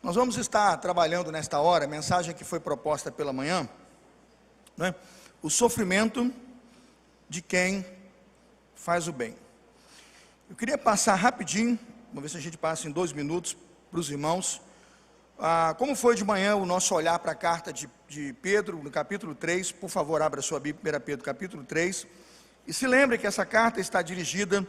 Nós vamos estar trabalhando nesta hora, a mensagem que foi proposta pela manhã, né? O sofrimento de quem faz o bem. Eu queria passar rapidinho, vamos ver se a gente passa em 2 minutos para os irmãos, como foi de manhã o nosso olhar para a carta de Pedro, no capítulo 3, por favor abra sua Bíblia, 1 Pedro capítulo 3, e se lembre que essa carta está dirigida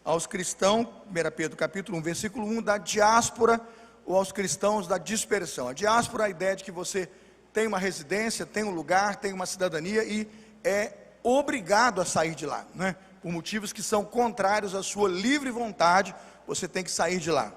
aos cristãos, 1 Pedro capítulo 1, versículo 1, da diáspora, ou aos cristãos da dispersão. A diáspora é a ideia de que você tem uma residência, tem um lugar, tem uma cidadania e é obrigado a sair de lá, né? Por motivos que são contrários à sua livre vontade, você tem que sair de lá.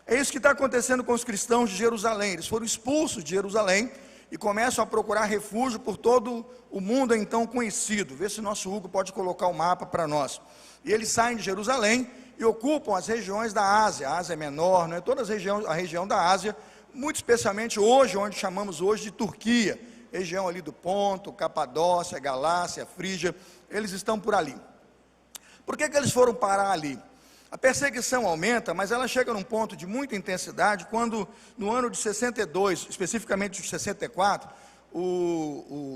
É isso que está acontecendo com os cristãos de Jerusalém. Eles foram expulsos de Jerusalém e começam a procurar refúgio por todo o mundo então conhecido. Vê se nosso Hugo pode colocar o mapa para nós. E eles saem de Jerusalém e ocupam as regiões da Ásia. A Ásia Menor, né? Toda a região da Ásia, muito especialmente hoje, onde chamamos hoje de Turquia, região ali do Ponto, Capadócia, Galácia, Frígia, eles estão por ali. Por que eles foram parar ali? A perseguição aumenta, mas ela chega num ponto de muita intensidade, quando no ano de 62, especificamente de 64,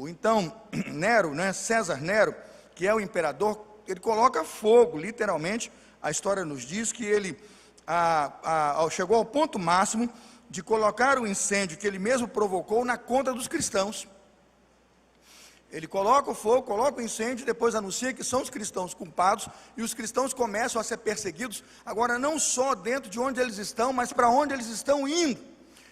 então Nero, né, César Nero, que é o imperador, ele coloca fogo, literalmente. A história nos diz que ele chegou ao ponto máximo de colocar o incêndio que ele mesmo provocou na conta dos cristãos. Ele coloca o fogo, coloca o incêndio, depois anuncia que são os cristãos culpados, e os cristãos começam a ser perseguidos, agora não só dentro de onde eles estão, mas para onde eles estão indo.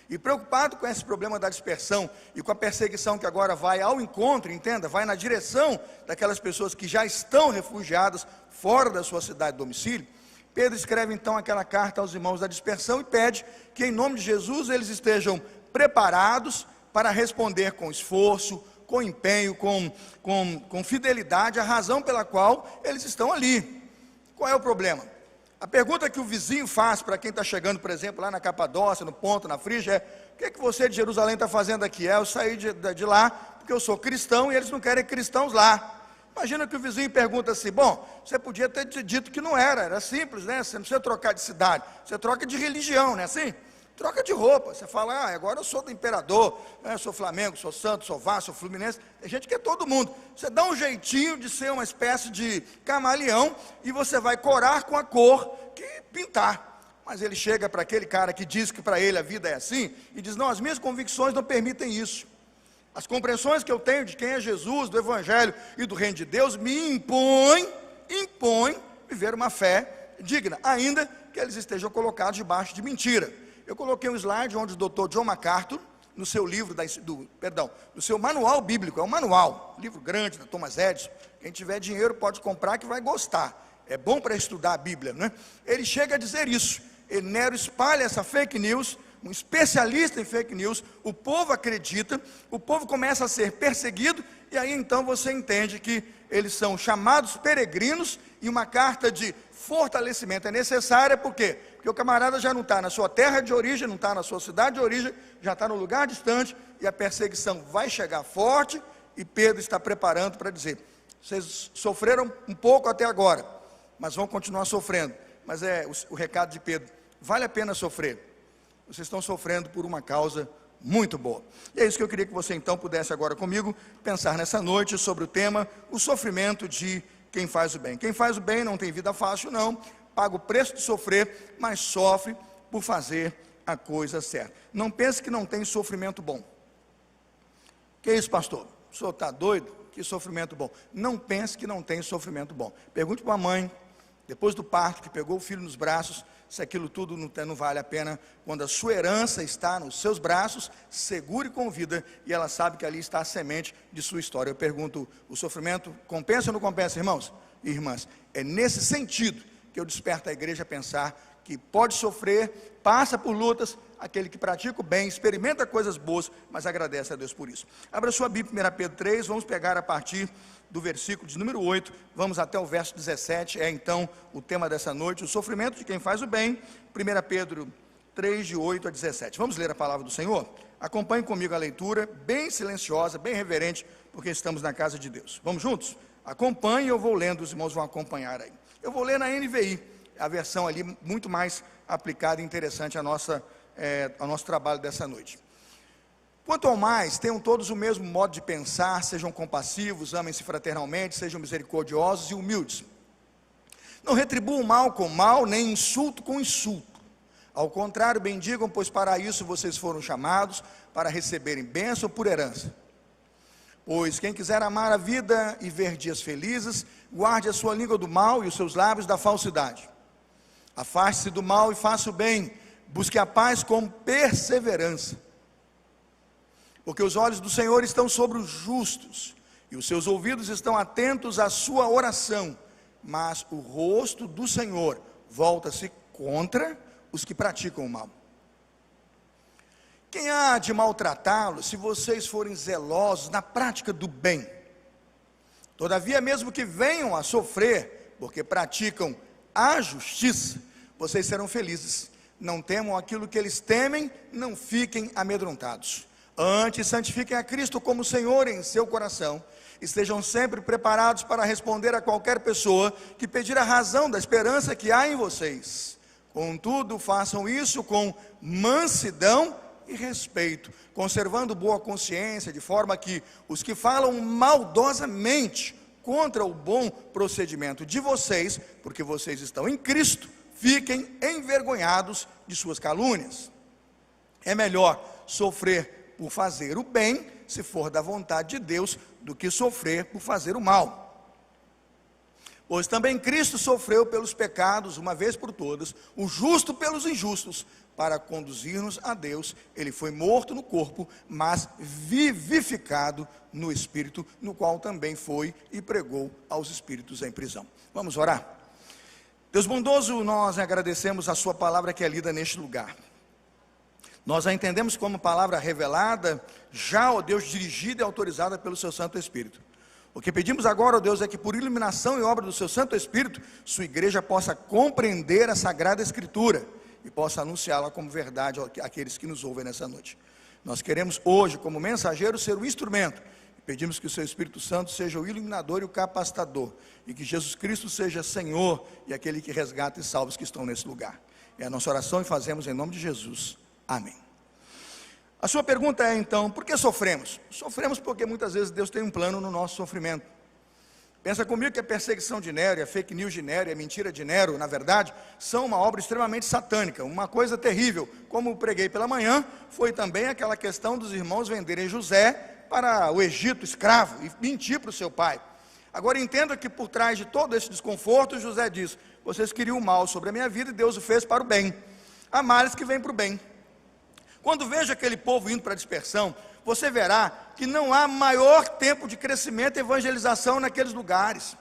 E preocupado com esse problema da dispersão, e com a perseguição que agora vai ao encontro, entenda, vai na direção daquelas pessoas que já estão refugiadas fora da sua cidade de domicílio, Pedro escreve então aquela carta aos irmãos da dispersão e pede que em nome de Jesus eles estejam preparados para responder com esforço, com empenho, com fidelidade, a razão pela qual eles estão ali. Qual é o problema? A pergunta que o vizinho faz para quem está chegando, por exemplo, lá na Capadócia, no Ponto, na Frígia, é: o que é que você de Jerusalém está fazendo aqui? Eu saí de lá porque eu sou cristão e eles não querem cristãos lá. Imagina que o vizinho pergunta assim: bom, você podia ter dito que não era simples, né? Você não precisa trocar de cidade, você troca de religião, não é assim? Troca de roupa, você fala: agora eu sou do imperador, eu sou Flamengo, sou Santos, sou Vasco, sou Fluminense. Tem gente que é todo mundo. Você dá um jeitinho de ser uma espécie de camaleão e você vai corar com a cor que pintar. Mas ele chega para aquele cara que diz que para ele a vida é assim e diz: não, as minhas convicções não permitem isso. As compreensões que eu tenho de quem é Jesus, do Evangelho e do Reino de Deus me impõem viver uma fé digna, ainda que eles estejam colocados debaixo de mentira. Eu coloquei um slide onde o Dr. John MacArthur, no seu livro, no seu manual bíblico, é um manual, livro grande da Thomas Edison, quem tiver dinheiro pode comprar que vai gostar, é bom para estudar a Bíblia, né? Ele chega a dizer isso. Nero espalha essa fake news, um especialista em fake news, o povo acredita, o povo começa a ser perseguido, e aí então você entende que eles são chamados peregrinos, e uma carta de fortalecimento é necessária. Por quê? Porque o camarada já não está na sua terra de origem, não está na sua cidade de origem, já está no lugar distante, e a perseguição vai chegar forte, e Pedro está preparando para dizer: vocês sofreram um pouco até agora, mas vão continuar sofrendo. Mas o recado de Pedro: vale a pena sofrer, vocês estão sofrendo por uma causa muito boa. E é isso que eu queria que você então pudesse agora comigo pensar nessa noite sobre o tema: o sofrimento de quem faz o bem. Quem faz o bem não tem vida fácil, não, paga o preço de sofrer, mas sofre por fazer a coisa certa. Não pense que não tem sofrimento bom. Que isso, pastor? O senhor está doido? Que sofrimento bom. Não pense que não tem sofrimento bom. Pergunte para a mãe, depois do parto, que pegou o filho nos braços, se aquilo tudo não vale a pena. Quando a sua herança está nos seus braços, segure com vida, e ela sabe que ali está a semente de sua história. Eu pergunto: o sofrimento compensa ou não compensa, irmãos e irmãs? É nesse sentido que eu desperto a igreja a pensar que pode sofrer, passa por lutas, aquele que pratica o bem, experimenta coisas boas, mas agradece a Deus por isso. Abra sua Bíblia, 1 Pedro 3, vamos pegar a partir do versículo de número 8, vamos até o verso 17, é então o tema dessa noite: o sofrimento de quem faz o bem. 1 Pedro 3, de 8 a 17, vamos ler a palavra do Senhor? Acompanhe comigo a leitura, bem silenciosa, bem reverente, porque estamos na casa de Deus. Vamos juntos? Acompanhe, eu vou lendo, os irmãos vão acompanhar aí. Eu vou ler na NVI, a versão ali muito mais aplicada e interessante à nossa ao nosso trabalho dessa noite. Quanto ao mais, tenham todos o mesmo modo de pensar, sejam compassivos, amem-se fraternalmente, sejam misericordiosos e humildes. Não retribuam mal com mal, nem insulto com insulto. Ao contrário, bendigam, pois para isso vocês foram chamados, para receberem bênção por herança. Pois quem quiser amar a vida e ver dias felizes, guarde a sua língua do mal e os seus lábios da falsidade. Afaste-se do mal e faça o bem, busque a paz com perseverança. Porque os olhos do Senhor estão sobre os justos, e os seus ouvidos estão atentos à sua oração, mas o rosto do Senhor volta-se contra os que praticam o mal. Quem há de maltratá-los, se vocês forem zelosos na prática do bem? Todavia, mesmo que venham a sofrer, porque praticam a justiça, vocês serão felizes. Não temam aquilo que eles temem, não fiquem amedrontados. Antes, santifiquem a Cristo como Senhor em seu coração. Estejam sempre preparados para responder a qualquer pessoa que pedir a razão da esperança que há em vocês. Contudo, façam isso com mansidão e respeito, conservando boa consciência, de forma que os que falam maldosamente contra o bom procedimento de vocês, porque vocês estão em Cristo, fiquem envergonhados de suas calúnias. É melhor sofrer por fazer o bem, se for da vontade de Deus, do que sofrer por fazer o mal. Pois também Cristo sofreu pelos pecados, uma vez por todas, o justo pelos injustos, para conduzir-nos a Deus. Ele foi morto no corpo, mas vivificado no Espírito, no qual também foi e pregou aos espíritos em prisão. Vamos orar? Deus bondoso, nós agradecemos a sua palavra que é lida neste lugar. Nós a entendemos como palavra revelada, já, ó Deus, dirigida e autorizada pelo seu Santo Espírito. O que pedimos agora, ó Deus, é que por iluminação e obra do seu Santo Espírito, sua igreja possa compreender a Sagrada Escritura e possa anunciá-la como verdade àqueles que nos ouvem nessa noite. Nós queremos hoje, como mensageiro, ser o instrumento. Pedimos que o seu Espírito Santo seja o iluminador e o capacitador, e que Jesus Cristo seja Senhor e aquele que resgata e salva os que estão nesse lugar. É a nossa oração e fazemos em nome de Jesus. Amém. A sua pergunta é então, por que sofremos? Sofremos porque muitas vezes Deus tem um plano no nosso sofrimento. Pensa comigo que a perseguição de Nero, a fake news de Nero, a mentira de Nero, na verdade, são uma obra extremamente satânica, uma coisa terrível. Como preguei pela manhã, foi também aquela questão dos irmãos venderem José para o Egito escravo e mentir para o seu pai. Agora entenda que por trás de todo esse desconforto, José diz: vocês queriam o mal sobre a minha vida e Deus o fez para o bem. Há males que vêm para o bem. Quando veja aquele povo indo para a dispersão, você verá que não há maior tempo de crescimento e evangelização naqueles lugares.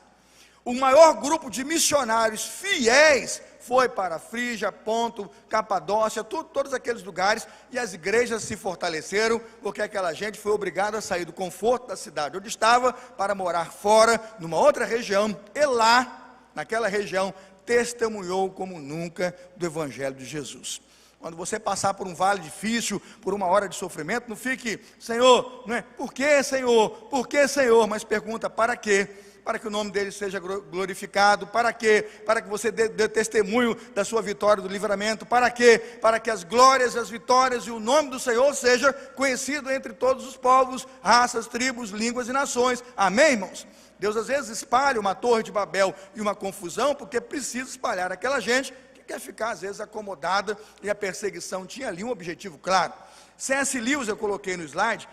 O maior grupo de missionários fiéis foi para Frígia, Ponto, Capadócia, todos aqueles lugares, e as igrejas se fortaleceram, porque aquela gente foi obrigada a sair do conforto da cidade onde estava, para morar fora, numa outra região, e lá, naquela região, testemunhou como nunca do Evangelho de Jesus. Quando você passar por um vale difícil, por uma hora de sofrimento, não fique, Senhor, não é? Por que, Senhor? Por que, Senhor? Mas pergunta, para quê? Para que o nome dele seja glorificado. Para quê? Para que você dê testemunho da sua vitória, do livramento. Para quê? Para que as glórias, as vitórias e o nome do Senhor seja conhecido entre todos os povos, raças, tribos, línguas e nações. Amém, irmãos? Deus às vezes espalha uma torre de Babel e uma confusão, porque precisa espalhar aquela gente quer ficar às vezes acomodada, e a perseguição tinha ali um objetivo claro. C.S. Lewis, eu coloquei no slide,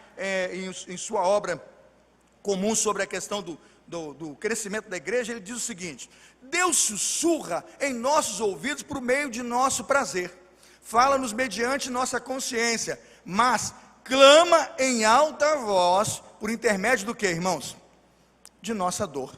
em sua obra comum sobre a questão do crescimento da igreja, ele diz o seguinte: Deus sussurra em nossos ouvidos por meio de nosso prazer, fala-nos mediante nossa consciência, mas clama em alta voz por intermédio do que, irmãos? De nossa dor.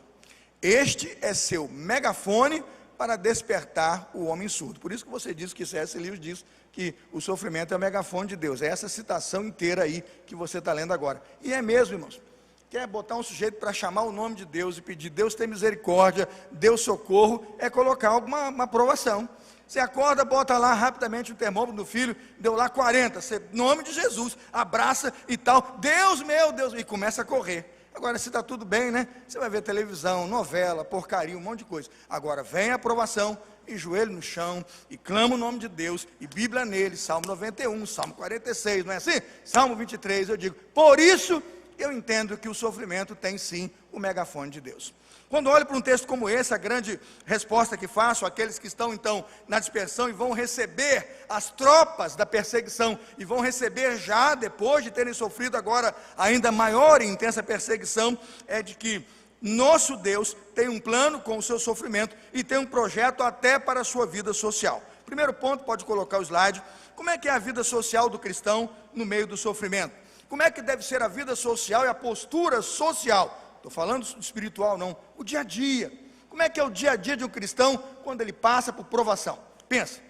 Este é seu megafone para despertar o homem surdo. Por isso que você diz que C.S. Lewis diz que o sofrimento é o megafone de Deus. É essa citação inteira aí que você está lendo agora. E é mesmo, irmãos. Quer botar um sujeito para chamar o nome de Deus e pedir Deus tem misericórdia, Deus socorro, é colocar alguma provação. Você acorda, bota lá rapidamente o termômetro do filho, deu lá 40, você, nome de Jesus, abraça e tal, Deus meu Deus, e começa a correr. Agora, se está tudo bem, né? Você vai ver televisão, novela, porcaria, um monte de coisa. Agora, vem a aprovação, e joelho no chão, e clama o nome de Deus, e Bíblia nele, Salmo 91, Salmo 46, não é assim? Salmo 23, eu digo, por isso eu entendo que o sofrimento tem sim o megafone de Deus. Quando olho para um texto como esse, a grande resposta que faço àqueles que estão então na dispersão e vão receber as tropas da perseguição, e vão receber já depois de terem sofrido agora ainda maior e intensa perseguição, é de que nosso Deus tem um plano com o seu sofrimento e tem um projeto até para a sua vida social. Primeiro ponto, pode colocar o slide. Como é que é a vida social do cristão no meio do sofrimento? Como é que deve ser a vida social e a postura social? Estou falando espiritual não, o dia a dia. Como é que é o dia a dia de um cristão quando ele passa por provação? Pensa,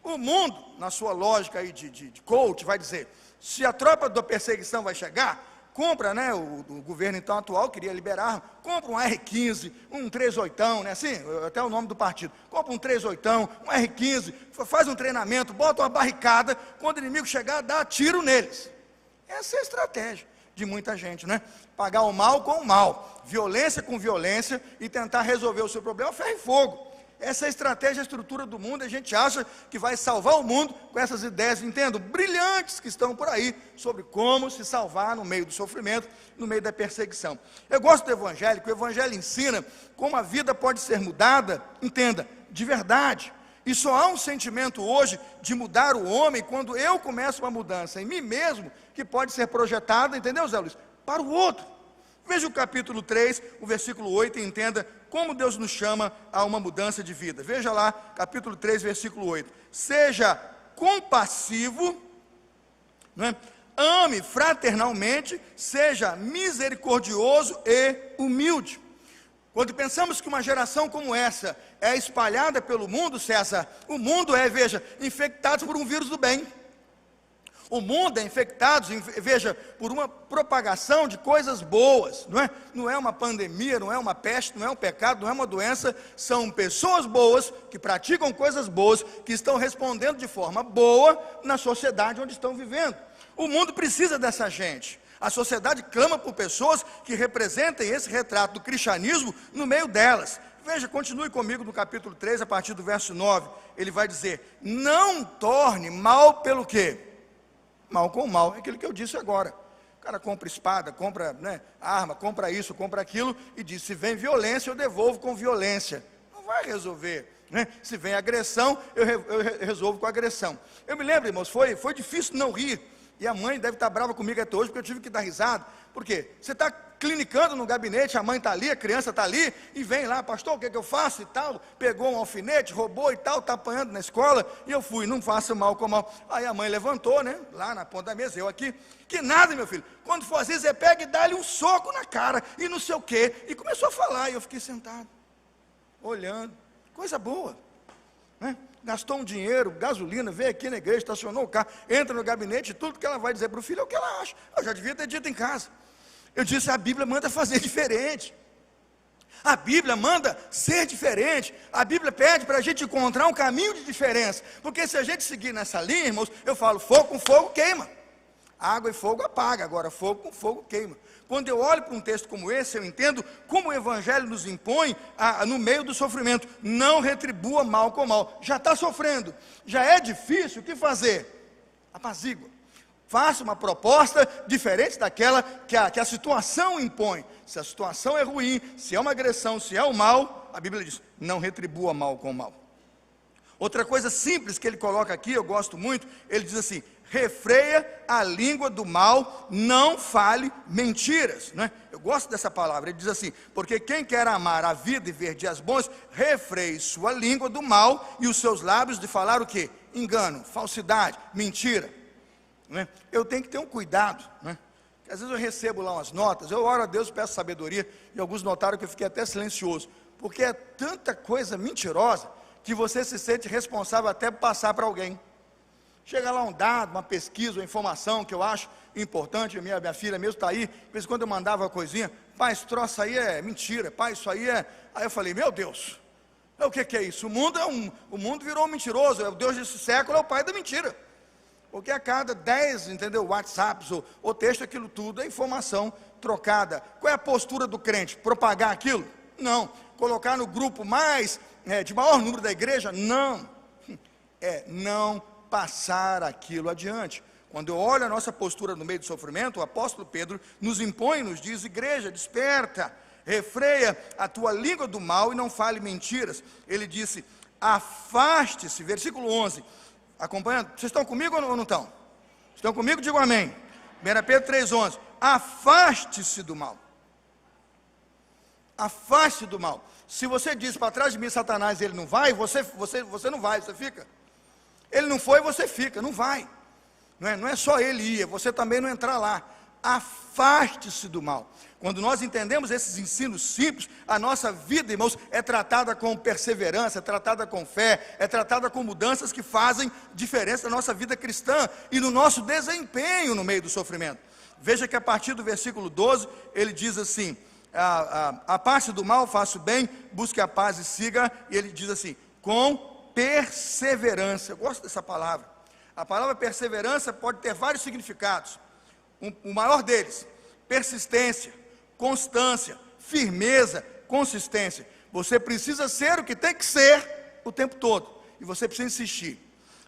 o mundo, na sua lógica aí de coach, vai dizer, se a tropa da perseguição vai chegar, compra, né, o governo então atual queria liberar, compra um R15, um 38, né, assim, até o nome do partido, compra um 38, um R15, faz um treinamento, bota uma barricada, quando o inimigo chegar, dá tiro neles. Essa é a estratégia de muita gente, né? Pagar o mal com o mal, violência com violência, e tentar resolver o seu problema ferro e fogo. Essa é a estratégia, a estrutura do mundo, e a gente acha que vai salvar o mundo com essas ideias, entendo, brilhantes que estão por aí, sobre como se salvar no meio do sofrimento, no meio da perseguição. Eu gosto do Evangelho, que o Evangelho ensina como a vida pode ser mudada, entenda, de verdade. E só há um sentimento hoje de mudar o homem quando eu começo uma mudança em mim mesmo, que pode ser projetada, entendeu, Zé Luiz? Para o outro. Veja o capítulo 3, o versículo 8, e entenda como Deus nos chama a uma mudança de vida. Veja lá, capítulo 3, versículo 8. Seja compassivo, não é? Ame fraternalmente, seja misericordioso e humilde. Quando pensamos que uma geração como essa é espalhada pelo mundo, César, o mundo é, veja, infectado por um vírus do bem. O mundo é infectado, veja, por uma propagação de coisas boas, não é? Não é uma pandemia, não é uma peste, não é um pecado, não é uma doença, são pessoas boas, que praticam coisas boas, que estão respondendo de forma boa na sociedade onde estão vivendo. O mundo precisa dessa gente. A sociedade clama por pessoas que representem esse retrato do cristianismo no meio delas. Veja, continue comigo no capítulo 3, a partir do verso 9. Ele vai dizer, não torne mal pelo quê? Mal com mal, é aquilo que eu disse agora. O cara compra espada, compra, né, arma, compra isso, compra aquilo, e diz, se vem violência, eu devolvo com violência. Não vai resolver, né? Se vem agressão, eu resolvo com agressão. Eu me lembro, irmãos, foi difícil não rir. E a mãe deve estar brava comigo até hoje, porque eu tive que dar risada. Por quê? Você está clinicando no gabinete, a mãe está ali, a criança está ali, e vem lá, pastor, o que é que eu faço e tal? Pegou um alfinete, roubou e tal, está apanhando na escola, e eu fui, não faça mal com mal. Aí a mãe levantou, né, lá na ponta da mesa, eu aqui, que nada, meu filho, quando for assim, você pega e dá-lhe um soco na cara, e não sei o quê, e começou a falar, e eu fiquei sentado, olhando, coisa boa, né? Gastou um dinheiro, gasolina, veio aqui na igreja, estacionou o carro, entra no gabinete, e tudo que ela vai dizer para o filho é o que ela acha. Eu já devia ter dito em casa. Eu disse, a Bíblia manda fazer diferente. A Bíblia manda ser diferente. A Bíblia pede para a gente encontrar um caminho de diferença. Porque se a gente seguir nessa linha, irmãos, eu falo, fogo com fogo queima. Água e fogo apaga, agora fogo com fogo queima. Quando eu olho para um texto como esse, eu entendo como o Evangelho nos impõe, no meio do sofrimento, não retribua mal com mal. Já está sofrendo, já é difícil, o que fazer? Apazigua. Faça uma proposta diferente daquela que a situação impõe. Se a situação é ruim, se é uma agressão, se é o mal, a Bíblia diz, não retribua mal com mal. Outra coisa simples que ele coloca aqui, eu gosto muito, ele diz assim, refreia a língua do mal, não fale mentiras, né? Eu gosto dessa palavra, ele diz assim, porque quem quer amar a vida e ver dias bons, refreie sua língua do mal e os seus lábios de falar o quê? Engano, falsidade, mentira, né? Eu tenho que ter um cuidado, né? Às vezes eu recebo lá umas notas, eu oro a Deus, peço sabedoria, e alguns notaram que eu fiquei até silencioso, porque é tanta coisa mentirosa, que você se sente responsável até por passar para alguém. Chega lá um dado, uma pesquisa, uma informação que eu acho importante, minha filha mesmo está aí, de vez em quando eu mandava uma coisinha, pai, esse troço aí é mentira, pai, isso aí é... Aí eu falei, meu Deus, o que é isso? O mundo virou um mentiroso, o Deus desse século é o pai da mentira. Porque a cada 10, entendeu, WhatsApps ou texto, aquilo tudo é informação trocada. Qual é a postura do crente? Propagar aquilo? Não. Colocar no grupo mais de maior número da igreja? Não, é não passar aquilo adiante. Quando eu olho a nossa postura no meio do sofrimento, o apóstolo Pedro nos impõe, nos diz: igreja, desperta, refreia a tua língua do mal e não fale mentiras. Ele disse: afaste-se, versículo 11, acompanhando, vocês estão comigo ou não estão? Estão comigo? Digam amém. 1 Pedro 3,11, afaste-se do mal. Afaste do mal. Se você diz: para trás de mim Satanás, ele não vai, você não vai, você fica. Ele não foi, você fica, não vai. Não é só ele ir, você também não entrar lá. Afaste-se do mal. Quando nós entendemos esses ensinos simples, a nossa vida, irmãos, é tratada com perseverança, é tratada com fé, é tratada com mudanças que fazem diferença na nossa vida cristã e no nosso desempenho no meio do sofrimento. Veja que a partir do versículo 12, ele diz assim: a parte do mal, faça o bem, busque a paz e siga. E ele diz assim: com perseverança. Eu gosto dessa palavra. A palavra perseverança pode ter vários significados. O maior deles: persistência, constância, firmeza, consistência. Você precisa ser o que tem que ser o tempo todo, e você precisa insistir.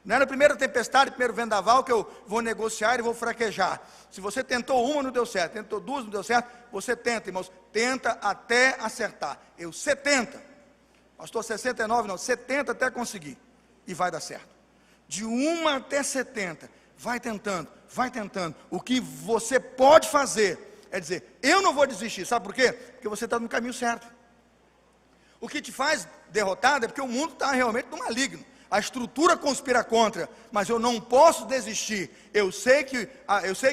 Não é na primeira tempestade, primeiro vendaval, que eu vou negociar e vou fraquejar. Se você tentou uma, não deu certo, tentou duas, não deu certo, você tenta, irmãos, tenta até acertar. 70, pastor, 69 não, 70 até conseguir, e vai dar certo. De 1 até 70, vai tentando. O que você pode fazer é dizer: eu não vou desistir. Sabe por quê? Porque você está no caminho certo. O que te faz derrotado é porque o mundo está realmente no maligno. A estrutura conspira contra, mas eu não posso desistir. Eu sei que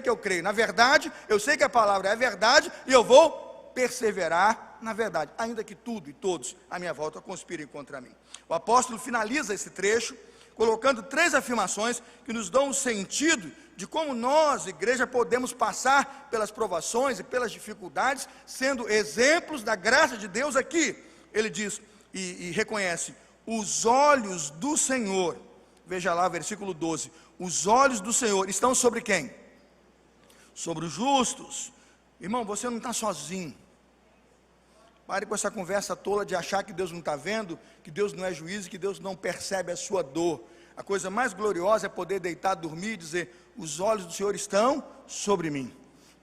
eu creio na verdade, eu sei que a palavra é a verdade, e eu vou perseverar na verdade, ainda que tudo e todos à minha volta conspirem contra mim. O apóstolo finaliza esse trecho colocando 3 afirmações que nos dão um sentido de como nós, igreja, podemos passar pelas provações e pelas dificuldades, sendo exemplos da graça de Deus aqui. Ele diz e reconhece: os olhos do Senhor, veja lá, versículo 12, os olhos do Senhor estão sobre quem? Sobre os justos. Irmão, você não está sozinho. Pare com essa conversa tola de achar que Deus não está vendo, que Deus não é juiz, que Deus não percebe a sua dor. A coisa mais gloriosa é poder deitar, dormir e dizer: os olhos do Senhor estão sobre mim.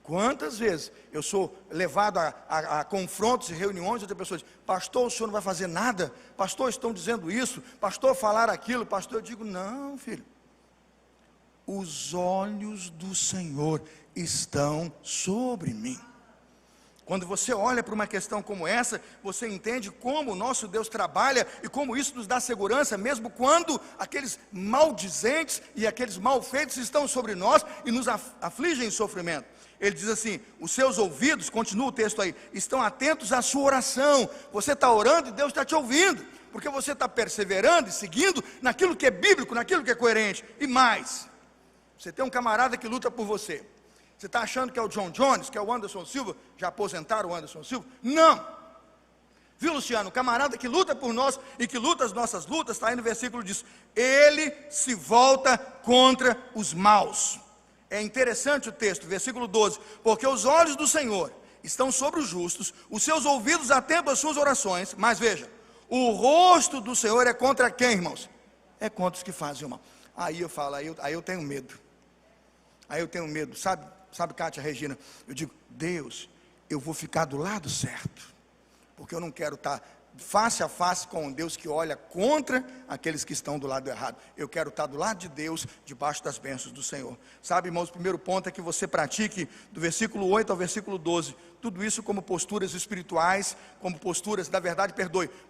Quantas vezes eu sou levado a confrontos e reuniões de pessoas: pastor, o senhor não vai fazer nada? Pastor, estão dizendo isso? Pastor, falar aquilo? Pastor, eu digo: não, filho. Os olhos do Senhor estão sobre mim. Quando você olha para uma questão como essa, você entende como o nosso Deus trabalha e como isso nos dá segurança, mesmo quando aqueles maldizentes e aqueles malfeitos estão sobre nós e nos afligem em sofrimento. Ele diz assim: os seus ouvidos, continua o texto aí, estão atentos à sua oração. Você está orando e Deus está te ouvindo, porque você está perseverando e seguindo naquilo que é bíblico, naquilo que é coerente. E mais, você tem um camarada que luta por você. Você está achando que é o John Jones, que é o Anderson Silva? Já aposentaram o Anderson Silva? Não. Viu, Luciano? O camarada que luta por nós e que luta as nossas lutas, está aí no versículo, diz: ele se volta contra os maus. É interessante o texto, versículo 12: porque os olhos do Senhor estão sobre os justos, os seus ouvidos atentos às suas orações. Mas veja, o rosto do Senhor é contra quem, irmãos? É contra os que fazem o mal. Aí eu falo, aí eu tenho medo. Aí eu tenho medo, sabe, Cátia, Regina, eu digo: Deus, eu vou ficar do lado certo, porque eu não quero estar face a face com um Deus que olha contra aqueles que estão do lado errado. Eu quero estar do lado de Deus, debaixo das bênçãos do Senhor. Sabe, irmãos, o primeiro ponto é que você pratique, do versículo 8 ao versículo 12, tudo isso como posturas espirituais, como posturas, na verdade,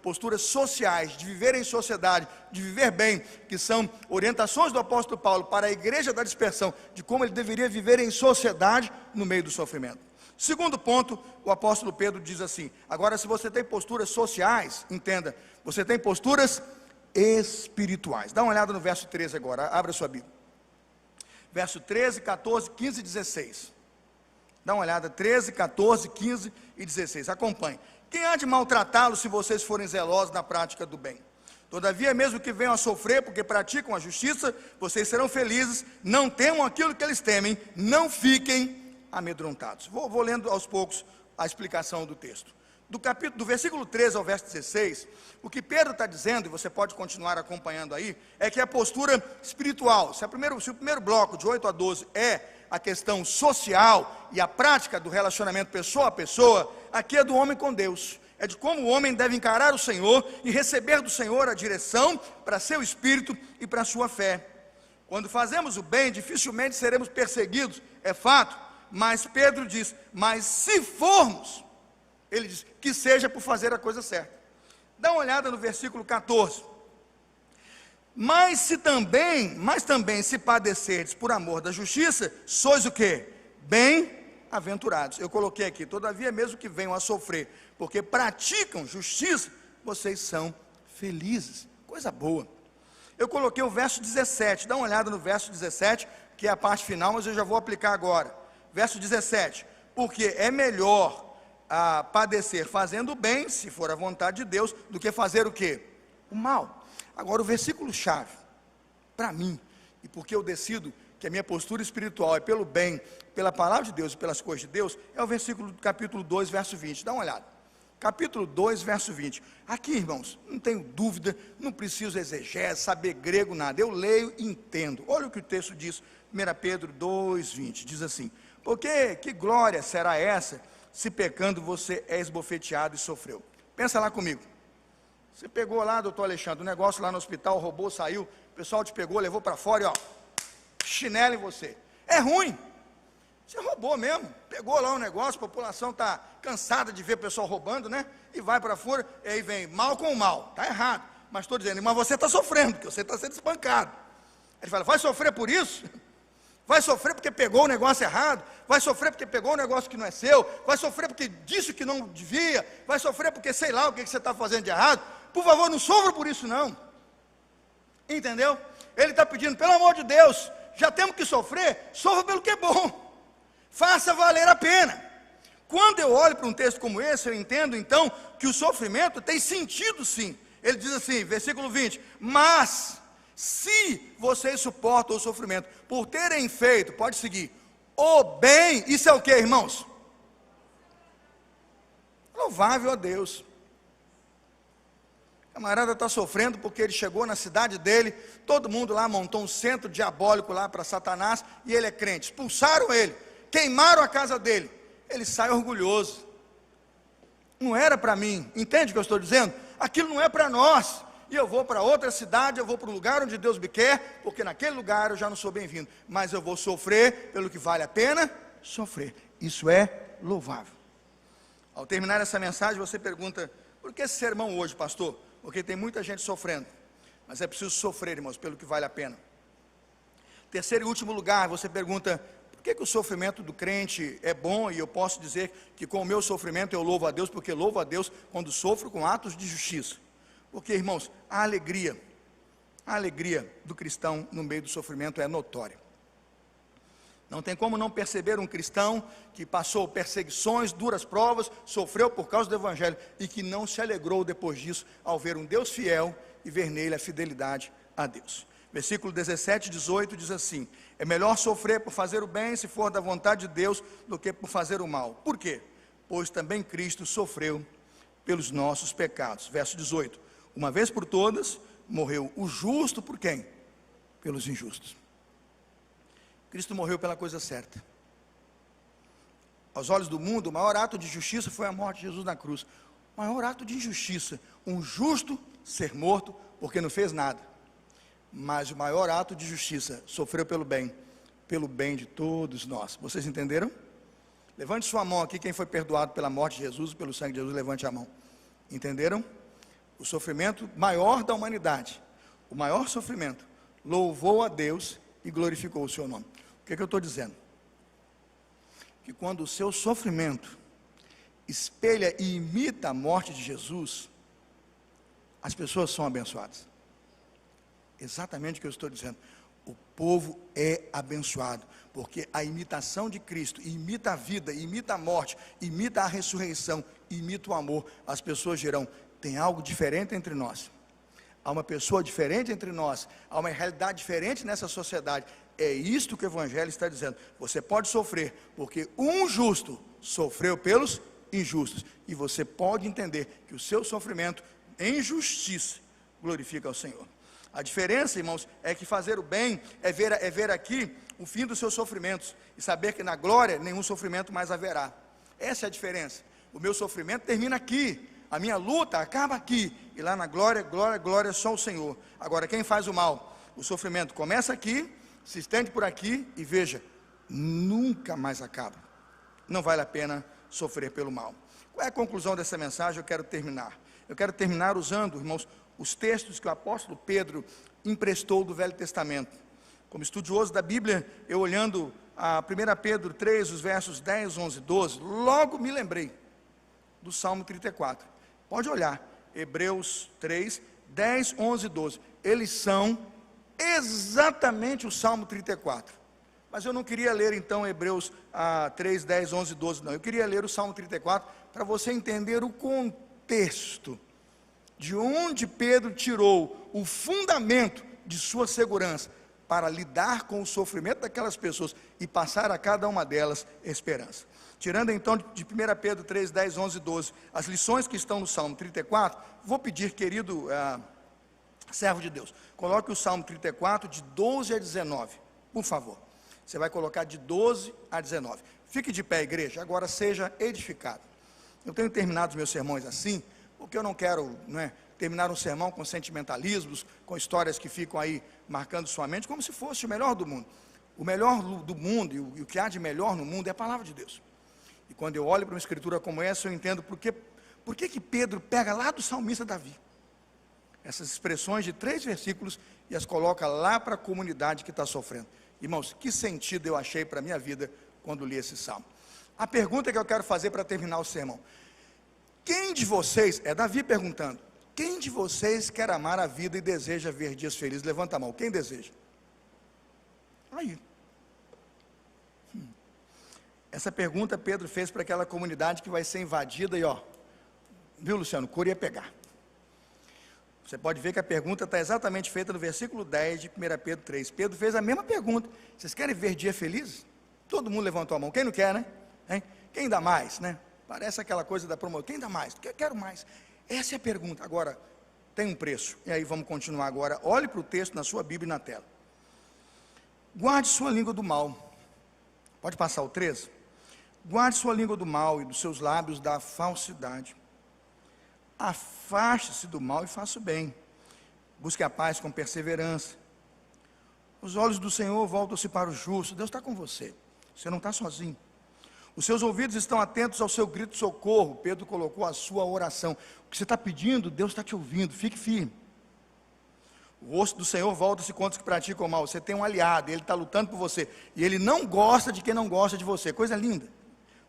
posturas sociais, de viver em sociedade, de viver bem, que são orientações do apóstolo Paulo para a igreja da dispersão, de como ele deveria viver em sociedade no meio do sofrimento. Segundo ponto, o apóstolo Pedro diz assim: agora, se você tem posturas sociais, entenda, você tem posturas espirituais. Dá uma olhada no verso 13 agora, abra sua Bíblia. Verso 13, 14, 15 e 16. Dá uma olhada, 13, 14, 15 e 16, acompanhe. Quem há de maltratá-los se vocês forem zelosos na prática do bem? Todavia, mesmo que venham a sofrer porque praticam a justiça, vocês serão felizes. Não temam aquilo que eles temem, não fiquem amedrontados. Vou lendo aos poucos a explicação do texto. do versículo 13 ao verso 16, o que Pedro está dizendo, e você pode continuar acompanhando aí, é que a postura espiritual, se o primeiro bloco, de 8 a 12, é a questão social e a prática do relacionamento pessoa a pessoa, aqui é do homem com Deus, é de como o homem deve encarar o Senhor e receber do Senhor a direção para seu espírito e para sua fé. Quando fazemos o bem, dificilmente seremos perseguidos, é fato, mas Pedro diz, mas se formos, ele diz, que seja por fazer a coisa certa. Dá uma olhada no versículo 14. Mas também se padecerdes por amor da justiça, sois o quê? Bem-aventurados. Eu coloquei aqui, todavia mesmo que venham a sofrer, porque praticam justiça, vocês são felizes. Coisa boa. Eu coloquei o verso 17, dá uma olhada no verso 17, que é a parte final, mas eu já vou aplicar agora. Verso 17, porque é melhor padecer fazendo o bem, se for a vontade de Deus, do que fazer o quê? O mal. Agora o versículo chave, para mim, e porque eu decido que a minha postura espiritual é pelo bem, pela palavra de Deus e pelas coisas de Deus, é o versículo do capítulo 2, verso 20, dá uma olhada. Capítulo 2, verso 20. Aqui, irmãos, não tenho dúvida, não preciso exegese, saber grego, nada. Eu leio e entendo. Olha o que o texto diz, 1 Pedro 2, 20. Diz assim, porque que glória será essa, se pecando você é esbofeteado e sofreu? Pensa lá comigo. Você pegou lá, doutor Alexandre, o negócio lá no hospital, roubou, saiu, o pessoal te pegou, levou para fora e ó, chinelo em você. É ruim. Você roubou mesmo, pegou lá um negócio, a população está cansada de ver o pessoal roubando, né? E vai para fora, e aí vem mal com mal, está errado. Mas estou dizendo, mas você está sofrendo, porque você está sendo espancado. Ele fala, vai sofrer por isso? Vai sofrer porque pegou o negócio errado? Vai sofrer porque pegou um negócio que não é seu? Vai sofrer porque disse que não devia? Vai sofrer porque sei lá o que você está fazendo de errado? Por favor, não sofra por isso não. Entendeu? Ele está pedindo, pelo amor de Deus, já temos que sofrer, sofra pelo que é bom. Faça valer a pena. Quando eu olho para um texto como esse, eu entendo então que o sofrimento tem sentido sim. Ele diz assim, versículo 20, mas se vocês suportam o sofrimento por terem feito, pode seguir, o bem, isso é o que, irmãos? Louvável a Deus. O camarada está sofrendo porque ele chegou na cidade dele, todo mundo lá montou um centro diabólico lá para Satanás, e ele é crente, expulsaram ele, queimaram a casa dele, ele sai orgulhoso. Não era para mim, entende o que eu estou dizendo? Aquilo não é para nós, e eu vou para outra cidade, eu vou para um lugar onde Deus me quer, porque naquele lugar eu já não sou bem-vindo, mas eu vou sofrer pelo que vale a pena sofrer, isso é louvável. Ao terminar essa mensagem, você pergunta, por que esse sermão hoje, pastor? Porque tem muita gente sofrendo, mas é preciso sofrer, irmãos, pelo que vale a pena. Terceiro e último lugar, você pergunta, por que o sofrimento do crente é bom? E eu posso dizer que com o meu sofrimento eu louvo a Deus, porque louvo a Deus quando sofro com atos de justiça. Porque, irmãos, a alegria do cristão no meio do sofrimento é notória. Não tem como não perceber um cristão que passou perseguições, duras provas, sofreu por causa do Evangelho e que não se alegrou depois disso ao ver um Deus fiel e ver nele a fidelidade a Deus. Versículo 17 e 18 diz assim, é melhor sofrer por fazer o bem, se for da vontade de Deus, do que por fazer o mal. Por quê? Pois também Cristo sofreu pelos nossos pecados. Verso 18, uma vez por todas, morreu o justo por quem? Pelos injustos. Cristo morreu pela coisa certa. Aos olhos do mundo, o maior ato de justiça foi a morte de Jesus na cruz. O maior ato de injustiça, um justo ser morto porque não fez nada. Mas o maior ato de justiça, sofreu pelo bem de todos nós. Vocês entenderam? Levante sua mão aqui, quem foi perdoado pela morte de Jesus, pelo sangue de Jesus, levante a mão. Entenderam? O sofrimento maior da humanidade, o maior sofrimento, louvou a Deus e glorificou o seu nome. O que eu estou dizendo? Que quando o seu sofrimento espelha e imita a morte de Jesus, as pessoas são abençoadas. Exatamente o que eu estou dizendo. O povo é abençoado, porque a imitação de Cristo imita a vida, imita a morte, imita a ressurreição, imita o amor. As pessoas dirão, tem algo diferente entre nós. Há uma pessoa diferente entre nós, há uma realidade diferente nessa sociedade. É isto que o Evangelho está dizendo. Você pode sofrer, porque um justo sofreu pelos injustos. E você pode entender que o seu sofrimento em justiça glorifica ao Senhor. A diferença, irmãos, é que fazer o bem é ver aqui o fim dos seus sofrimentos e saber que na glória nenhum sofrimento mais haverá. Essa é a diferença. O meu sofrimento termina aqui, a minha luta acaba aqui, e lá na glória, glória, glória só o Senhor. Agora, quem faz o mal? O sofrimento começa aqui, se estende por aqui e veja, nunca mais acaba. Não vale a pena sofrer pelo mal. Qual é a conclusão dessa mensagem? Eu quero terminar usando, irmãos, os textos que o apóstolo Pedro emprestou do Velho Testamento. Como estudioso da Bíblia, eu olhando a 1 Pedro 3, os versos 10, 11 e 12, logo me lembrei do Salmo 34. Pode olhar, Hebreus 3, 10, 11 e 12. Eles são exatamente o Salmo 34. Mas eu não queria ler então Hebreus 3, 10, 11 e 12, não. Eu queria ler o Salmo 34 para você entender o contexto de onde Pedro tirou o fundamento de sua segurança para lidar com o sofrimento daquelas pessoas e passar a cada uma delas esperança. Tirando então de 1 Pedro 3, 10, 11 e 12, as lições que estão no Salmo 34, vou pedir, querido servo de Deus, coloque o Salmo 34 de 12 a 19, por favor. Você vai colocar de 12 a 19. Fique de pé, igreja, agora seja edificado. Eu tenho terminado os meus sermões assim, porque eu não quero terminar um sermão com sentimentalismos, com histórias que ficam aí marcando sua mente, como se fosse o melhor do mundo. O melhor do mundo e o que há de melhor no mundo é a palavra de Deus. E quando eu olho para uma escritura como essa, eu entendo por que Pedro pega lá do salmista Davi essas expressões de 3 versículos e as coloca lá para a comunidade que está sofrendo. Irmãos, que sentido eu achei para a minha vida quando li esse salmo. A pergunta que eu quero fazer para terminar o sermão: quem de vocês, é Davi perguntando, quem de vocês quer amar a vida e deseja ver dias felizes? Levanta a mão, quem deseja? Aí. Essa pergunta Pedro fez para aquela comunidade que vai ser invadida e viu, Luciano, cor ia pegar. Você pode ver que a pergunta está exatamente feita no versículo 10 de 1 Pedro 3. Pedro fez a mesma pergunta: vocês querem ver dia feliz? Todo mundo levantou a mão. Quem não quer, né? Hein? Quem dá mais, né? Parece aquela coisa da promoção. Quem dá mais? Quero mais. Essa é a pergunta. Agora, tem um preço. E aí vamos continuar agora. Olhe para o texto na sua Bíblia e na tela. Guarde sua língua do mal. Pode passar o 13? Guarde sua língua do mal e dos seus lábios da falsidade. Afaste-se do mal e faça o bem. Busque a paz com perseverança. Os olhos do Senhor voltam-se para o justo. Deus está com você. Você não está sozinho. Os seus ouvidos estão atentos ao seu grito de socorro. Pedro colocou a sua oração. O que você está pedindo, Deus está te ouvindo. Fique firme. O rosto do Senhor volta-se contra os que praticam o mal. Você tem um aliado, ele está lutando por você. E ele não gosta de quem não gosta de você. Coisa linda.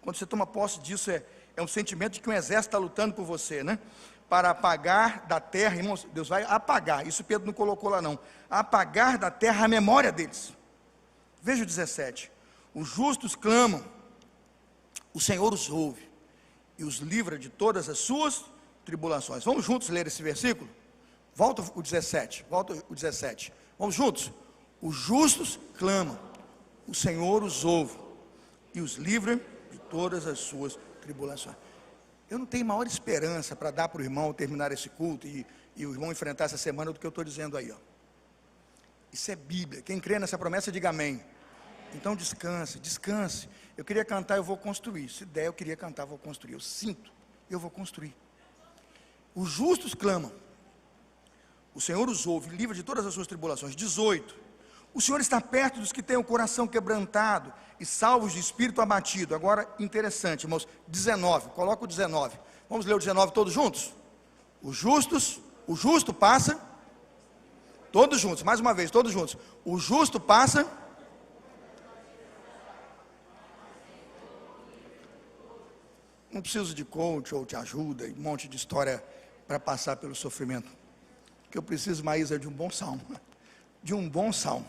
Quando você toma posse disso, é um sentimento de que um exército está lutando por você, né? Para apagar da terra, irmãos, Deus vai apagar. Isso Pedro não colocou lá não. Apagar da terra a memória deles. Veja o 17. Os justos clamam, o Senhor os ouve e os livra de todas as suas tribulações. Vamos juntos ler esse versículo? Volta o 17, vamos juntos. Os justos clamam, o Senhor os ouve e os livra de todas as suas tribulações. Eu não tenho maior esperança para dar para o irmão terminar esse culto e o irmão enfrentar essa semana do que eu estou dizendo aí. Isso é Bíblia. Quem crê nessa promessa, diga amém. Então descanse. Eu queria cantar, eu vou construir. Se der, eu queria cantar, eu vou construir. Eu sinto, eu vou construir. Os justos clamam, o Senhor os ouve, livra de todas as suas tribulações. 18. O Senhor está perto dos que têm o coração quebrantado e salvos de espírito abatido. Agora, interessante, irmãos, 19, coloca o 19. Vamos ler o 19 todos juntos? O justo passa, todos juntos, mais uma vez, todos juntos. O justo passa. Não preciso de coach ou te ajuda, e um monte de história para passar pelo sofrimento. O que eu preciso mais é de um bom salmo. De um bom salmo.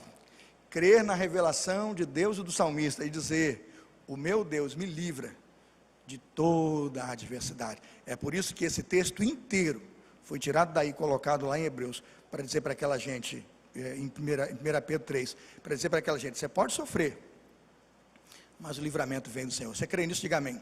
Crer na revelação de Deus e do salmista e dizer: o meu Deus me livra de toda a adversidade. É por isso que esse texto inteiro foi tirado daí, colocado lá em Hebreus, para dizer para aquela gente, em 1 Pedro 3, para dizer para aquela gente: você pode sofrer, mas o livramento vem do Senhor. Você crê nisso? Diga amém.